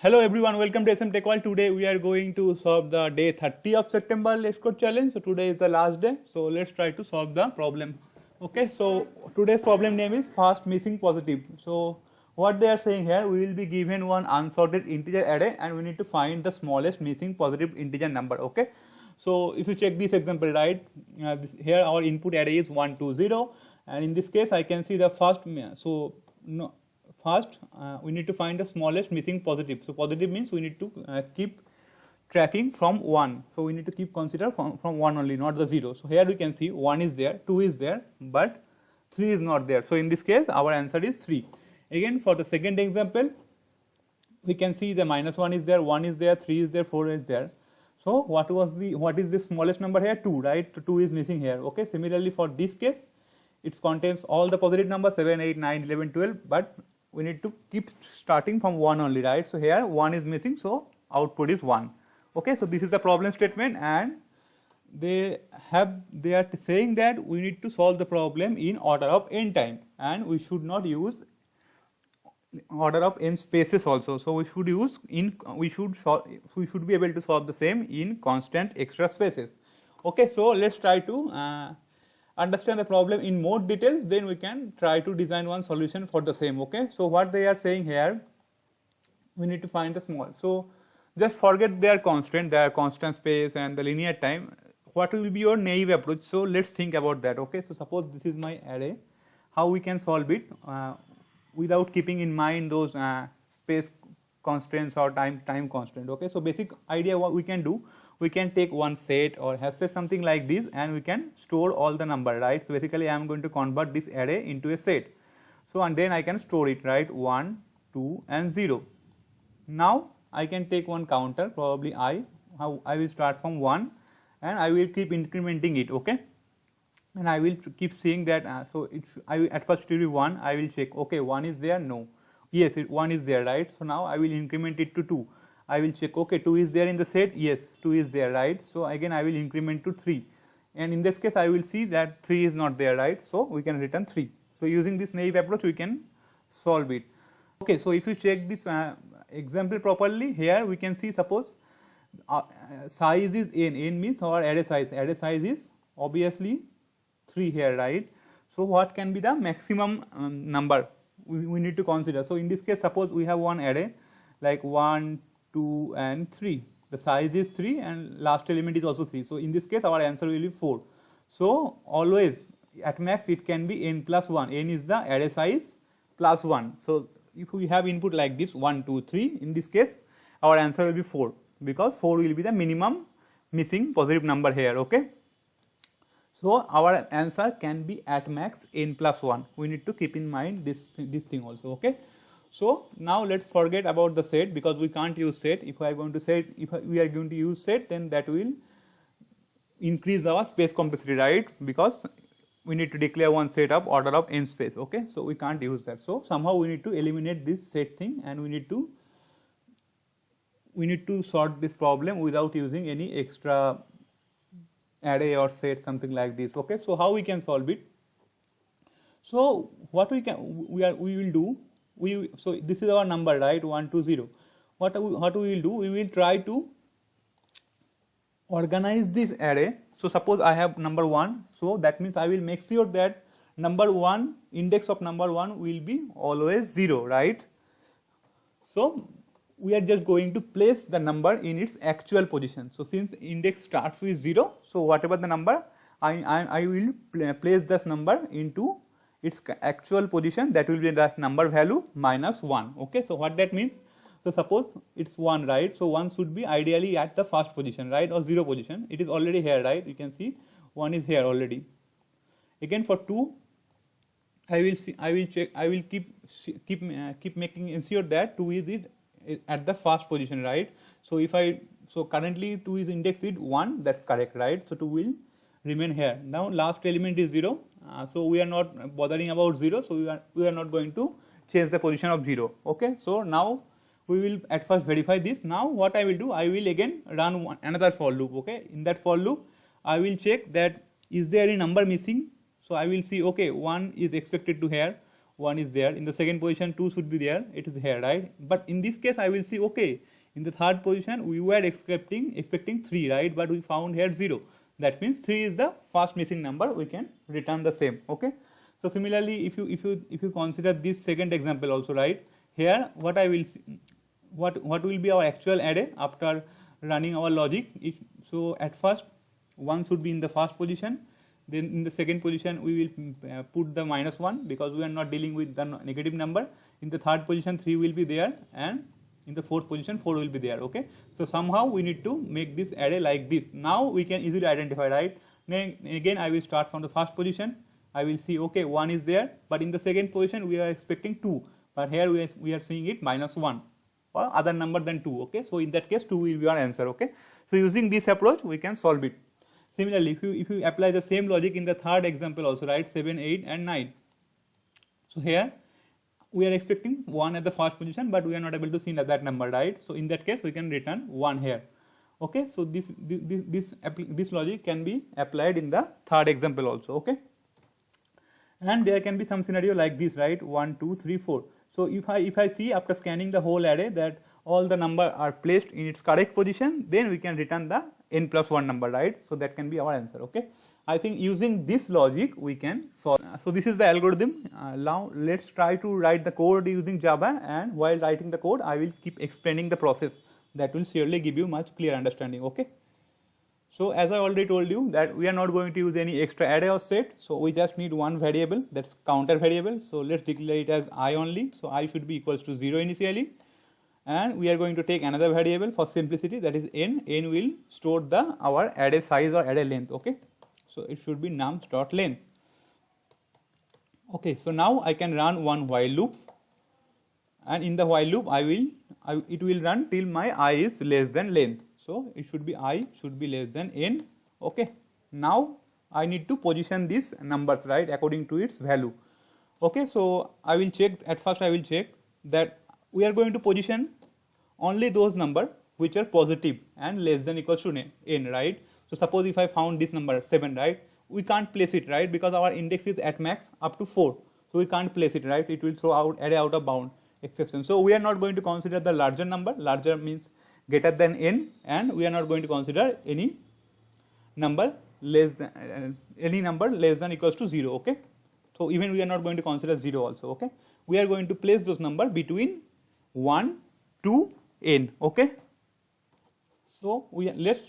Hello everyone, welcome to SM Tech World. Today we are going to solve the day 30 of September Let's Code challenge. So today is the last day. So let's try to solve the problem. Okay, so today's problem name is fast missing positive. So what they are saying here, we will be given one unsorted integer array and we need to find the smallest missing positive integer number. Okay, so if you check this example, right, here our input array is 1 2 0, and in this case I can see the first, first we need to find the smallest missing positive. So positive means we need to keep tracking from 1. So we need to keep consider from 1 only, not the 0. So here we can see 1 is there, 2 is there, but 3 is not there. So in this case our answer is 3. Again for the second example, we can see the -1 is there, 1 is there, 3 is there, 4 is there. So what is the smallest number here? 2, right? 2 is missing here. Okay, similarly for this case, it contains all the positive numbers 7, 8, 9, 11, 12, but we need to keep starting from 1 only, right? So here 1 is missing, so output is 1. Okay, so this is the problem statement, and they are saying that we need to solve the problem in order of n time, and we should not use order of n spaces also. So we should be able to solve the same in constant extra spaces. Okay, so let's try to understand the problem in more details, then we can try to design one solution for the same. Okay, so what they are saying here, we need to find the small. So just forget their constant space and the linear time. What will be your naive approach? So let's think about that. Okay, so suppose this is my array, how we can solve it without keeping in mind those space constraints or time constraint. Okay, so basic idea what we can do, we can take one set or hash set, something like this, and we can store all the number, right? So basically I am going to convert this array into a set. So and then I can store it, right? 1, 2 and 0. Now I can take one counter, probably I will start from 1 and I will keep incrementing it. Okay, and I will keep seeing that at first it will be 1, I will check, okay, 1 is there, no, yes, 1 is there, right? So now I will increment it to 2. I will check, okay, 2 is there in the set, yes, 2 is there, right? So again I will increment to 3, and in this case I will see that 3 is not there, right? So we can return 3. So using this naive approach we can solve it. Okay, so if you check this example properly, here we can see, suppose size is n means our array size is obviously 3 here, right? So what can be the maximum number we need to consider? So in this case, suppose we have one array like 1, 2 and 3. The size is 3 and last element is also 3. So in this case our answer will be 4. So always at max it can be n plus 1. N is the array size plus 1. So if we have input like this 1, 2, 3, in this case our answer will be 4, because 4 will be the minimum missing positive number here. Okay, so our answer can be at max n plus 1. We need to keep in mind this thing also. Okay, so now let's forget about the set, because we can't use set. If we are going to use set, then that will increase our space complexity, right? Because we need to declare one set of order of n space. Okay, so we can't use that. So somehow we need to eliminate this set thing, and we need to sort this problem without using any extra array or set, something like this. Okay, so how we can solve it? So what we will do, so this is our number, right? 1 2 0. What we will do, we will try to organize this array. So suppose I have number 1, so that means I will make sure that index of number 1 will be always 0, right? So we are just going to place the number in its actual position. So since index starts with 0, so whatever the number, I will place this number into its actual position, that will be that number value minus 1. Okay, so what that means? So suppose it's 1, right? So 1 should be ideally at the first position, right, or 0 position. It is already here, right? You can see 1 is here already. Again for 2, I will check. I will keep making ensure that 2 is at the first position, right? So currently 2 is indexed with 1, that's correct, right? So 2 will remain here. Now last element is 0, so we are not bothering about 0, so we are not going to change the position of 0. Okay, so now we will at first verify this. Now what I will do, I will again run another for loop. Okay, in that for loop I will check that is there any number missing. So I will see, okay, 1 is expected to here, 1 is there. In the second position 2 should be there, it is here, right? But in this case I will see, okay, in the third position we were expecting 3, right? But we found here 0. That means 3 is the first missing number, we can return the same, okay? So similarly, if you consider this second example also, right? Here what I will see, what will be our actual array after running our logic. So at first 1 should be in the first position, then in the second position we will put the -1 because we are not dealing with the negative number. In the third position 3 will be there, and in the fourth position 4 will be there, okay? So somehow we need to make this array like this. Now we can easily identify, right? Then again I will start from the first position. I will see, okay, 1 is there, but in the second position we are expecting 2, but here we are seeing it -1 or other number than 2, okay? So in that case 2 will be our answer, okay? So using this approach we can solve it. Similarly, if you apply the same logic in the third example also, right, 7, 8 and 9. So here we are expecting 1 at the first position, but we are not able to see that number, right? So in that case we can return 1 here, okay? So this logic can be applied in the third example also, okay? And there can be some scenario like this, right? 1, 2, 3, 4. So if I see after scanning the whole array that all the number are placed in its correct position, then we can return the n plus 1 number, right? So that can be our answer, okay? I think using this logic we can solve. So this is the algorithm. Now let's try to write the code using Java, and while writing the code I will keep explaining the process. That will surely give you much clear understanding, okay? So as I already told you that we are not going to use any extra array or set, so we just need one variable, that's counter variable. So let's declare it as I only. So I should be equals to 0 initially, and we are going to take another variable for simplicity, that is n. N will store our array size or array length, okay? So it should be nums.length. Okay, so now I can run one while loop, and in the while loop it will run till my I is less than length. So it should be I should be less than n, okay? Now I need to position these numbers, right, according to its value, okay? So I will check, at first I will check that we are going to position only those numbers which are positive and less than equals to n, right? So suppose if I found this number 7, right, we can't place it, right, because our index is at max up to 4, so we can't place it, right? It will throw out array out of bound exception. So we are not going to consider the larger number. Larger means greater than n, and we are not going to consider any number less than equals to 0, okay? So even we are not going to consider 0 also, okay? We are going to place those numbers between 1 to n, okay? So let's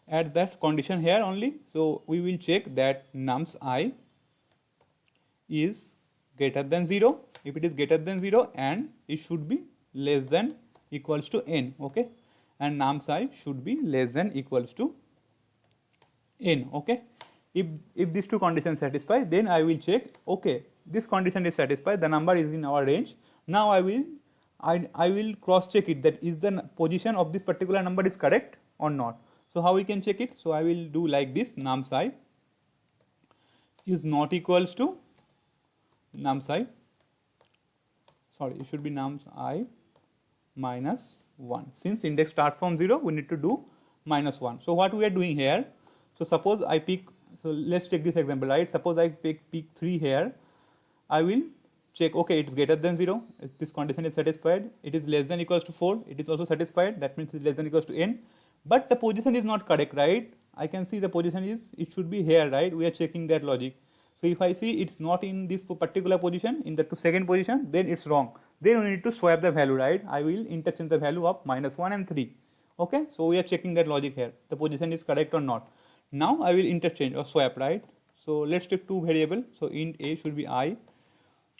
add that condition here only. So we will check that nums I is greater than 0. If it is greater than 0, and it should be less than equals to n, okay? And nums I should be less than equals to n, okay? If these two conditions satisfy, then I will check, okay, this condition is satisfied, the number is in our range. Now I will cross check it, that is the position of this particular number is correct or not. So how we can check it? So I will do like this, nums I is not equals to nums I, sorry, it should be nums I minus 1. Since index start from 0, we need to do -1. So what we are doing here, so suppose I pick, so let's take this example, right? Suppose I pick 3 here, I will check, okay, it is greater than 0, this condition is satisfied, it is less than equals to 4, it is also satisfied, that means it is less than equals to n, but the position is not correct, right? I can see the position is, it should be here, right? We are checking that logic. So if I see it's not in this particular position, in the second position, then it's wrong. Then we need to swap the value, right? I will interchange the value of -1 and 3. Okay, so we are checking that logic here. The position is correct or not. Now I will interchange or swap, right? So let's take two variables. So int a should be I,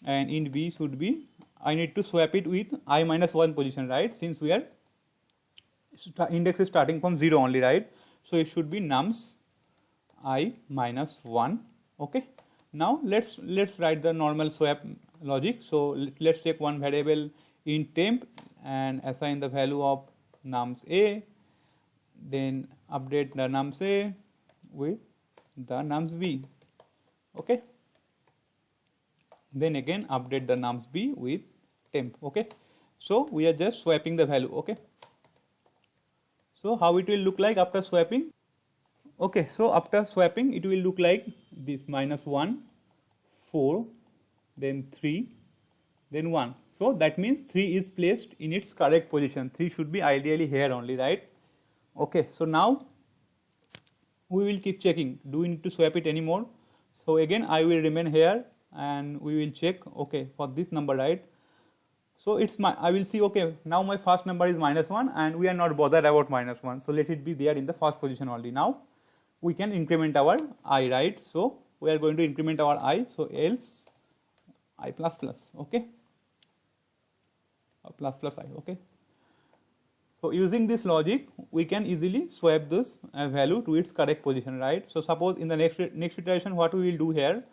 and int b should be, I need to swap it with I minus 1 position, right? Since we are index is starting from 0 only, right? So it should be nums I minus 1. Okay. Now let's write the normal swap logic. So let's take one variable int temp and assign the value of nums a, then update the nums a with the nums b. Okay. Then again update the nums b with temp. Okay. So we are just swapping the value. Okay. So how it will look like after swapping? Okay, so after swapping it will look like this -1, 4, then 3, then 1. So that means 3 is placed in its correct position. 3 should be ideally here only, right? Okay, so now we will keep checking. Do we need to swap it anymore? So again I will remain here and we will check, okay, for this number, right? So it's I will see, okay, now my first number is -1 and we are not bothered about -1. So let it be there in the first position only. Now we can increment our I, right? So we are going to increment our I. So else I plus plus, okay? Plus plus I, okay? So using this logic, we can easily swap this value to its correct position, right? So suppose in the next iteration, what we will do here.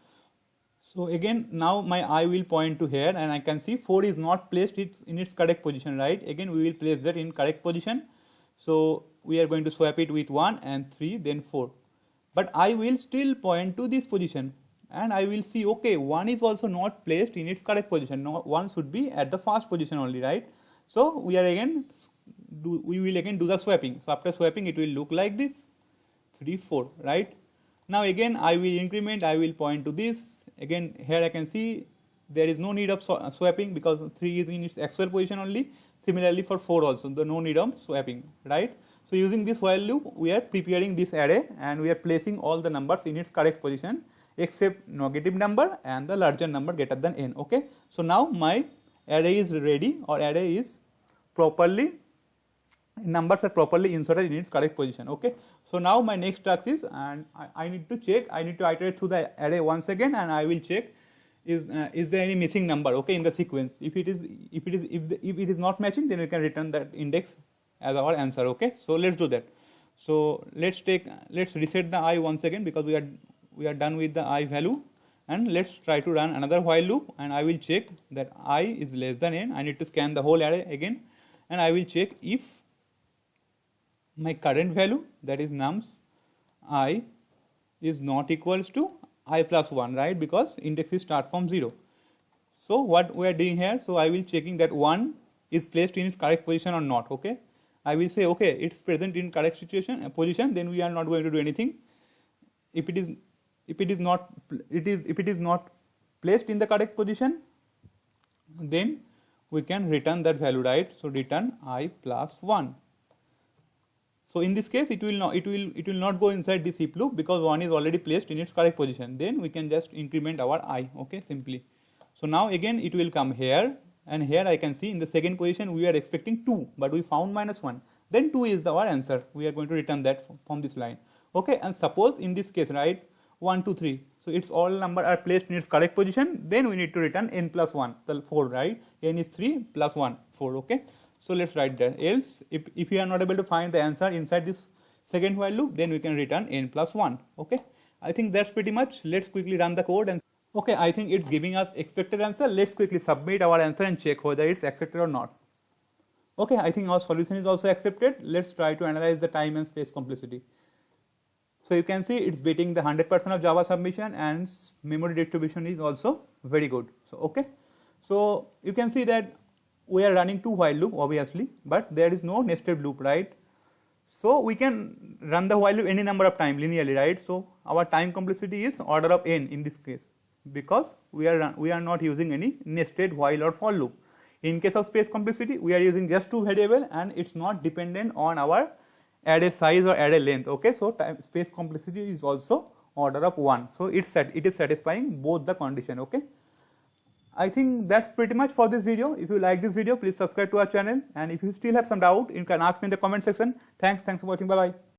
So again, now my I will point to here and I can see 4 is not placed in its correct position, right? Again, we will place that in correct position. So we are going to swap it with 1 and 3, then 4. But I will still point to this position and I will see, okay, 1 is also not placed in its correct position. No, 1 should be at the first position only, right? So we will again do the swapping. So after swapping, it will look like this, 3, 4, right? Now again, I will increment, I will point to this. Again, here I can see there is no need of swapping because 3 is in its actual position only. Similarly for 4 also, there no need of swapping, right? So using this while loop, we are preparing this array and we are placing all the numbers in its correct position except negative number and the larger number greater than n, okay? So now my array is ready, or array is properly, numbers are properly inserted in its correct position, okay? So now my next task is, and I need to check, I need to iterate through the array once again and I will check is there any missing number, okay, in the sequence. If it is not matching, then we can return that index as our answer, okay? So let's do that. So let's reset the I once again because we are done with the I value, and let's try to run another while loop and I will check that I is less than n. I need to scan the whole array again and I will check if my current value, that is nums I, is not equals to I plus 1, right? Because indexes start from 0. So what we are doing here, so I will checking that 1 is placed in its correct position or not, okay? I will say, okay, it's present in correct position, then we are not going to do anything. If it is not placed in the correct position, then we can return that value, right? So return I plus 1. So in this case, it will not go inside this if loop because 1 is already placed in its correct position. Then we can just increment our I, okay, simply. So now again it will come here, and here I can see in the second position we are expecting 2, but we found -1. Then 2 is our answer. We are going to return that from this line, okay? And suppose in this case, right, 1, 2, 3. So its all number are placed in its correct position. Then we need to return n plus 1, the 4, right? N is 3 plus 1, 4, okay? So let's write that. Else, if we are not able to find the answer inside this second while loop, then we can return n plus 1, okay? I think that's pretty much. Let's quickly run the code and okay, I think it's giving us expected answer. Let's quickly submit our answer and check whether it's accepted or not. Okay, I think our solution is also accepted. Let's try to analyze the time and space complexity. So you can see it's beating the 100% of Java submission, and memory distribution is also very good. So okay, so you can see that we are running 2 while loop obviously, but there is no nested loop, right? So we can run the while loop any number of time linearly, right? So our time complexity is order of n in this case because we are not using any nested while or for loop. In case of space complexity, we are using just 2 variables and it's not dependent on our array size or array length, okay? So space complexity is also order of 1. So it is satisfying both the condition, okay? I think that's pretty much for this video. If you like this video, please subscribe to our channel, and if you still have some doubt, you can ask me in the comment section. Thanks for watching. Bye bye.